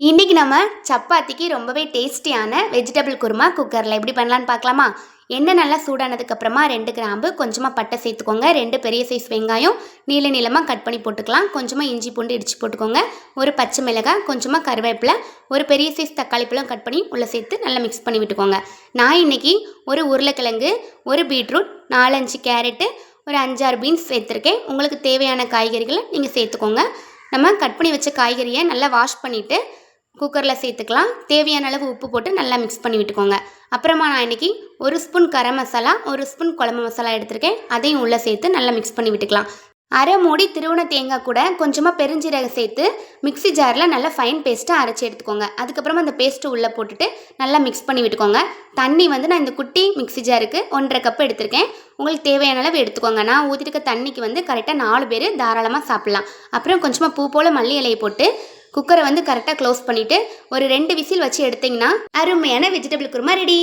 இன்னைக்கு நம்ம சப்பாத்திக்கு ரொம்பவே டேஸ்டியான வெஜிடபிள் குருமா குக்கரில் எப்படி பண்ணலான்னு பார்க்கலாமா? எண்ணெய் நல்லா சூடானதுக்கப்புறமா 2 கிராம்பு, கொஞ்சமாக பட்டை சேர்த்துக்கோங்க. 2 பெரிய சைஸ் வெங்காயம் நீள நீளமாக கட் பண்ணி போட்டுக்கலாம். கொஞ்சமாக இஞ்சி பூண்டு இடித்து போட்டுக்கோங்க. ஒரு பச்சை மிளகாய், கொஞ்சமாக கருவேப்பிலை, ஒரு பெரிய சைஸ் தக்காளி பழம் கட் பண்ணி உள்ளே சேர்த்து நல்லா மிக்ஸ் பண்ணி விட்டுக்கோங்க. நான் இன்னைக்கு ஒரு உருளைக்கிழங்கு, ஒரு பீட்ரூட், 4-5 கேரட்டு, ஒரு 5-6 பீன்ஸ் சேர்த்துருக்கேன். உங்களுக்கு தேவையான காய்கறிகளை நீங்கள் சேர்த்துக்கோங்க. நம்ம கட் பண்ணி வச்ச காய்கறியை நல்லா வாஷ் பண்ணிவிட்டு குக்கரில் சேர்த்துக்கலாம். தேவையான அளவு உப்பு போட்டு நல்லா மிக்ஸ் பண்ணி விட்டுக்கோங்க. அப்புறமா நான் இன்றைக்கி 1 ஸ்பூன் கரம் மசாலா, 1 ஸ்பூன் குழம்பு மசாலா எடுத்திருக்கேன். அதையும் உள்ளே சேர்த்து நல்லா மிக்ஸ் பண்ணி விட்டுக்கலாம். அரை மூடி திருவண தேங்காய் கூட கொஞ்சமாக பெருஞ்சீரகம் சேர்த்து மிக்ஸி ஜாரில் நல்லா ஃபைன் பேஸ்ட்டாக அரைச்சி எடுத்துக்கோங்க. அதுக்கப்புறமா அந்த பேஸ்ட்டு உள்ளே போட்டுட்டு நல்லா மிக்ஸ் பண்ணி விட்டுக்கோங்க. தண்ணி வந்து நான் இந்த குட்டி மிக்ஸி ஜாருக்கு 1.5 கப் எடுத்திருக்கேன். உங்களுக்கு தேவையான அளவு எடுத்துக்கோங்க. நான் ஊற்றிருக்க தண்ணிக்கு வந்து கரெக்டாக 4 பேர் தாராளமாக சாப்பிட்லாம். அப்புறம் கொஞ்சமாக பூ போல் மல்லி இலையை போட்டு குக்கரை வந்து கரெக்டாக க்ளோஸ் பண்ணிவிட்டு ஒரு 2 விசில் வச்சு எடுத்திங்கன்னா அருமையான வெஜிடபிள் குருமா ரெடி.